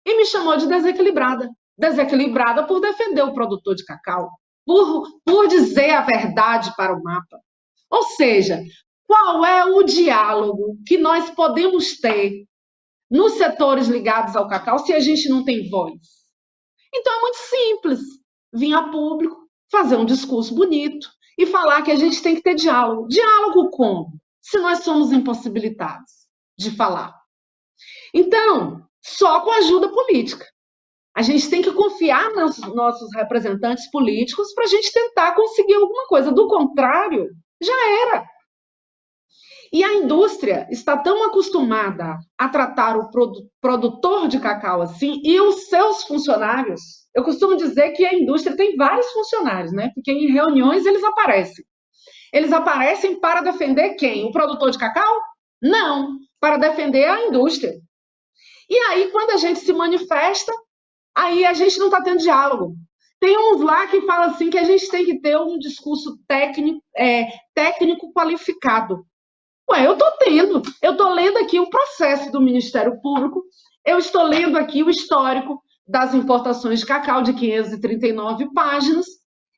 Speaker 2: e me chamou de desequilibrada. Desequilibrada por defender o produtor de cacau, por dizer a verdade para o MAPA. Ou seja, qual é o diálogo que nós podemos ter nos setores ligados ao cacau se a gente não tem voz? Então é muito simples vir a público, fazer um discurso bonito e falar que a gente tem que ter diálogo. Diálogo como? Se nós somos impossibilitados de falar. Então, só com ajuda política. A gente tem que confiar nos nossos representantes políticos para a gente tentar conseguir alguma coisa. Do contrário, já era. E a indústria está tão acostumada a tratar o produtor de cacau assim, e os seus funcionários. Eu costumo dizer que a indústria tem vários funcionários, né? Porque em reuniões eles aparecem. Eles aparecem para defender quem? O produtor de cacau? Não, para defender a indústria. E aí, quando a gente se manifesta, aí a gente não está tendo diálogo. Tem uns lá que falam assim que a gente tem que ter um discurso técnico qualificado. Ué, eu estou lendo aqui o processo do Ministério Público, eu estou lendo aqui o histórico das importações de cacau de 539 páginas,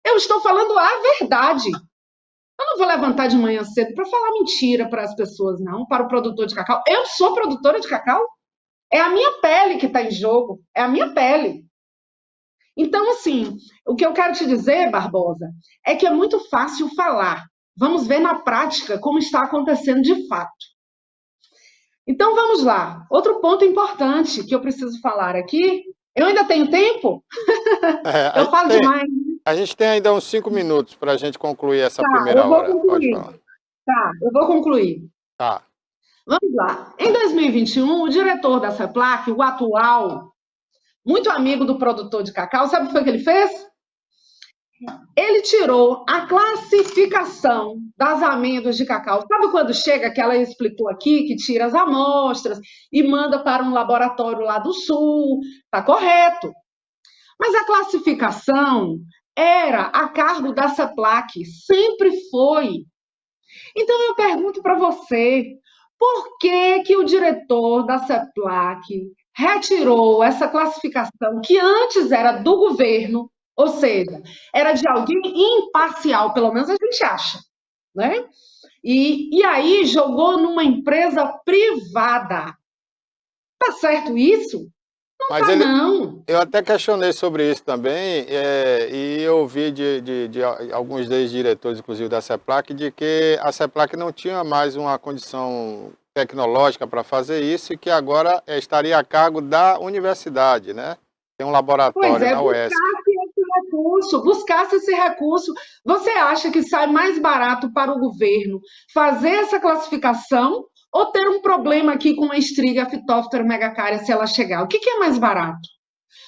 Speaker 2: eu estou falando a verdade. Eu não vou levantar de manhã cedo para falar mentira para as pessoas, não, para o produtor de cacau. Eu sou produtora de cacau, é a minha pele que está em jogo, é a minha pele. Então, assim, o que eu quero te dizer, Barbosa, é que é muito fácil falar. Vamos ver na prática como está acontecendo de fato. Então, vamos lá. Outro ponto importante que eu preciso falar aqui. Eu ainda tenho tempo?
Speaker 1: É,
Speaker 2: Eu falo demais.
Speaker 1: a gente tem ainda uns 5 minutos para a gente concluir essa
Speaker 2: Tá,
Speaker 1: primeira
Speaker 2: eu vou
Speaker 1: hora. Pode
Speaker 2: concluir.
Speaker 1: falar.
Speaker 2: Tá, eu vou concluir.
Speaker 1: Tá.
Speaker 2: Vamos lá. Em 2021, o diretor da CEPLAC, o atual, muito amigo do produtor de cacau, sabe o que foi que ele fez? Ele tirou a classificação das amêndoas de cacau. Sabe quando chega, que ela explicou aqui, que tira as amostras e manda para um laboratório lá do sul? Está correto. Mas a classificação era a cargo da CEPLAC, sempre foi. Então eu pergunto para você, por que que o diretor da CEPLAC retirou essa classificação que antes era do governo, ou seja, era de alguém imparcial, pelo menos a gente acha, né? E aí jogou numa empresa privada. Tá certo isso? Não
Speaker 1: Mas
Speaker 2: tá, não.
Speaker 1: eu até questionei sobre isso também, e eu ouvi de alguns ex-diretores, inclusive da CEPLAC, de que a CEPLAC não tinha mais uma condição tecnológica para fazer isso e que agora estaria a cargo da universidade, né? Tem um
Speaker 2: Pois
Speaker 1: laboratório
Speaker 2: é,
Speaker 1: na UESC.
Speaker 2: buscasse esse recurso. Você acha que sai mais barato para o governo fazer essa classificação ou ter um problema aqui com a estriga Phytophthora megacaria se ela chegar? O que é mais barato?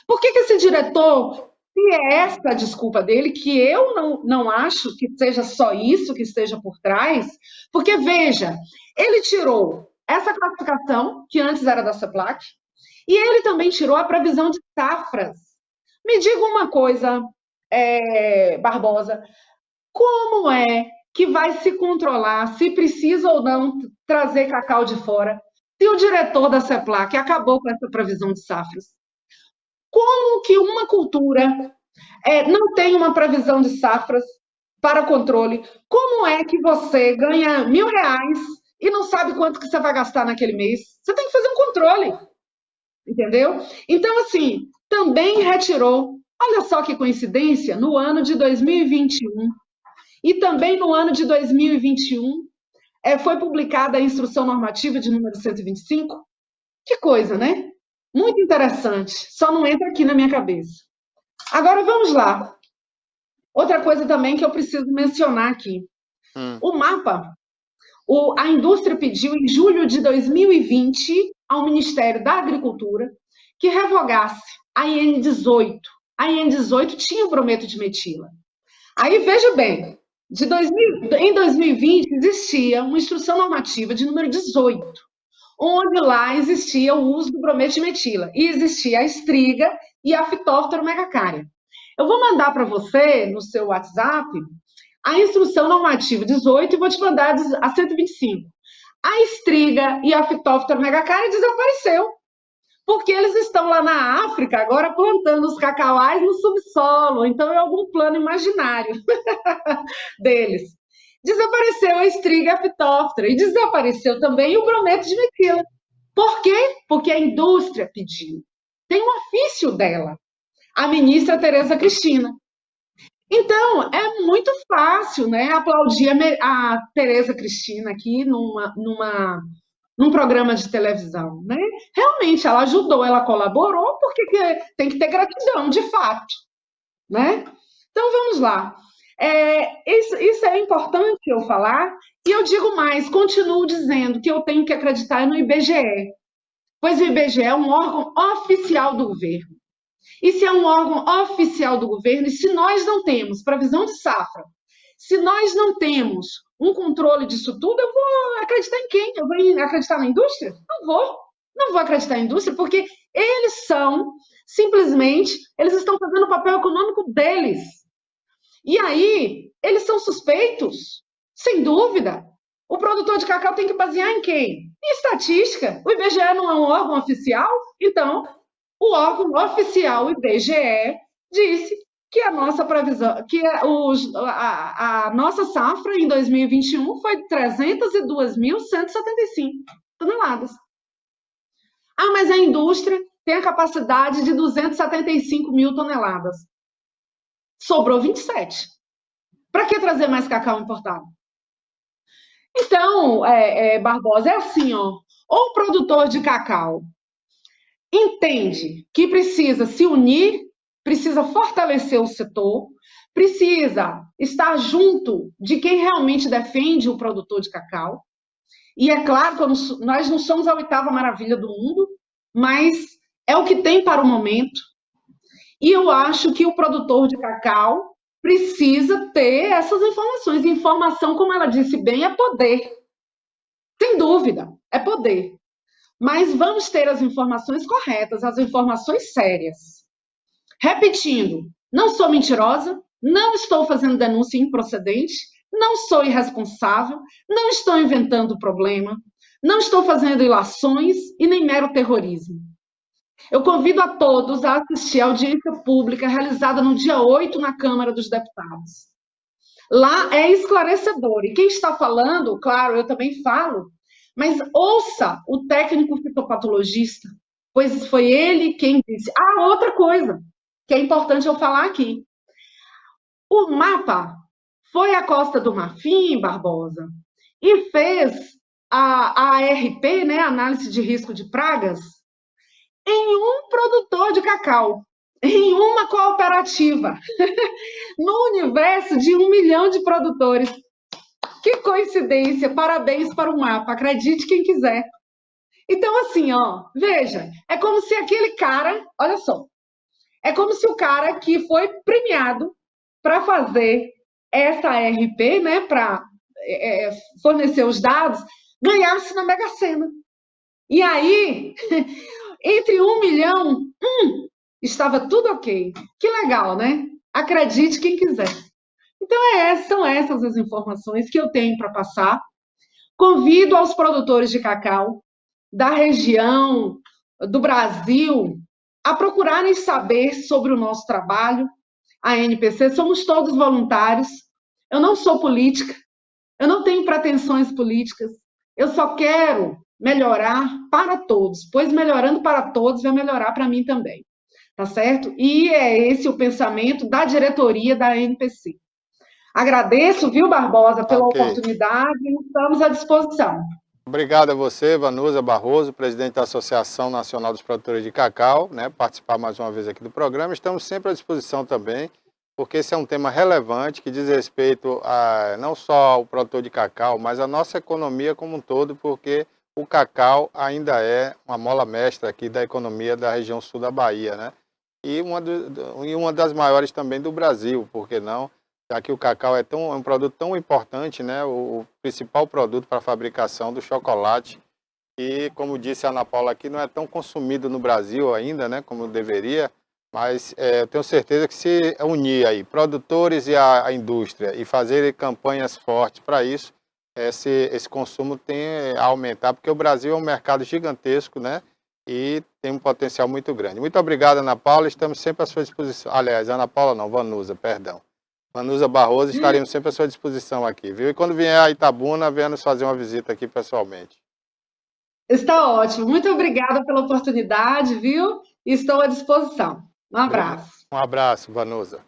Speaker 2: Por que esse diretor, se é essa a desculpa dele, que eu não acho que seja só isso que esteja por trás, porque veja, ele tirou essa classificação, que antes era da CEPLAC, e ele também tirou a previsão de safras. Me diga uma coisa, Barbosa, como é que vai se controlar se precisa ou não trazer cacau de fora, se o diretor da CEPLAC acabou com essa previsão de safras? Como que uma cultura não tem uma previsão de safras para controle? Como é que você ganha R$ 1.000 e não sabe quanto que você vai gastar naquele mês? Você tem que fazer um controle, entendeu? Então, assim, também retirou, olha só que coincidência, no ano de 2021 e também no ano de 2021 foi publicada a Instrução Normativa de número 125. Que coisa, né? Muito interessante, só não entra aqui na minha cabeça. Agora vamos lá. Outra coisa também que eu preciso mencionar aqui. O mapa, a indústria pediu em julho de 2020 ao Ministério da Agricultura que revogasse a IN 18. A IN 18 tinha o brometo de metila. Aí veja bem, em 2020 existia uma instrução normativa de número 18, onde lá existia o uso do brometo de metila, e existia a estriga e a Phytophthora megacaria. Eu vou mandar para você, no seu WhatsApp, a instrução normativa 18 e vou te mandar a 125. A estriga e a Phytophthora megacaria desapareceu, porque eles estão lá na África agora plantando os cacauais no subsolo, então é algum plano imaginário deles. Desapareceu a estriga Phytophthora e desapareceu também o brometo de metila. Por quê? Porque a indústria pediu. Tem um ofício dela, a ministra Tereza Cristina. Então, é muito fácil, né, aplaudir a Tereza Cristina aqui num programa de televisão, né? Realmente, ela ajudou, ela colaborou, porque tem que ter gratidão, de fato, né? Então, vamos lá. Isso é importante eu falar, e eu digo mais, continuo dizendo que eu tenho que acreditar no IBGE, pois o IBGE é um órgão oficial do governo. E se é um órgão oficial do governo, e se nós não temos previsão de safra, se nós não temos um controle disso tudo, eu vou acreditar em quem? Eu vou acreditar na indústria? Não vou. Não vou acreditar na indústria, porque eles simplesmente, eles estão fazendo o papel econômico deles. E aí, eles são suspeitos, sem dúvida. O produtor de cacau tem que basear em quem? Em estatística. O IBGE não é um órgão oficial, então o órgão oficial, o IBGE, disse que a nossa previsão, que a nossa safra em 2021 foi 302.175 toneladas. Ah, mas a indústria tem a capacidade de 275 mil toneladas. Sobrou 27. Para que trazer mais cacau importado? Então, Barbosa, é assim, ó. Ou o produtor de cacau entende que precisa se unir, precisa fortalecer o setor, precisa estar junto de quem realmente defende o produtor de cacau. E é claro que nós não somos a oitava maravilha do mundo, mas é o que tem para o momento. E eu acho que o produtor de cacau precisa ter essas informações. Informação, como ela disse bem, é poder. Sem dúvida, é poder. Mas vamos ter as informações corretas, as informações sérias. Repetindo, não sou mentirosa, não estou fazendo denúncia improcedente, não sou irresponsável, não estou inventando problema, não estou fazendo ilações e nem mero terrorismo. Eu convido a todos a assistir a audiência pública realizada no dia 8 na Câmara dos Deputados. Lá é esclarecedor. E quem está falando, claro, eu também falo, mas ouça o técnico fitopatologista, pois foi ele quem disse. Ah, outra coisa que é importante eu falar aqui. O MAPA foi à Costa do Marfim, Barbosa, e fez a ARP, né, Análise de Risco de Pragas, em um produtor de cacau, em uma cooperativa, no universo de 1 milhão de produtores. Que coincidência, parabéns para o MAPA, acredite quem quiser. Então, assim, ó, veja, é como se aquele cara, olha só, é como se o cara que foi premiado para fazer essa ARP, né, para fornecer os dados, ganhasse na Mega Sena. E aí, entre 1 milhão, estava tudo ok. Que legal, né? Acredite quem quiser. Então, são essas as informações que eu tenho para passar. Convido aos produtores de cacau da região, do Brasil, a procurarem saber sobre o nosso trabalho. A NPC, somos todos voluntários. Eu não sou política, eu não tenho pretensões políticas, eu só quero melhorar para todos, pois melhorando para todos vai melhorar para mim também, tá certo? E é esse o pensamento da diretoria da NPC. Agradeço, viu, Barbosa, pela oportunidade e estamos à disposição.
Speaker 1: Obrigado a você, Vanusa Barroso, presidente da Associação Nacional dos Produtores de Cacau, né, participar mais uma vez aqui do programa. Estamos sempre à disposição também, porque esse é um tema relevante que diz respeito a não só ao produtor de cacau, mas a nossa economia como um todo, porque o cacau ainda é uma mola mestra aqui da economia da região sul da Bahia, né? E uma das maiores também do Brasil, por que não? Já que o cacau é um produto tão importante, né? O principal produto para a fabricação do chocolate, e como disse a Ana Paula aqui, não é tão consumido no Brasil ainda, né? Como deveria, mas eu tenho certeza que se unir aí produtores e a indústria e fazer campanhas fortes para isso, esse consumo tem a aumentar, porque o Brasil é um mercado gigantesco, né? E tem um potencial muito grande. Muito obrigado, Ana Paula, estamos sempre à sua disposição. Aliás, Ana Paula não, Vanusa, perdão. Vanusa Barroso, estaremos sempre à sua disposição aqui, viu? E quando vier a Itabuna, venha nos fazer uma visita aqui pessoalmente.
Speaker 2: Está ótimo. Muito obrigada pela oportunidade, viu? Estou à disposição. Um abraço.
Speaker 1: Um abraço, Vanusa.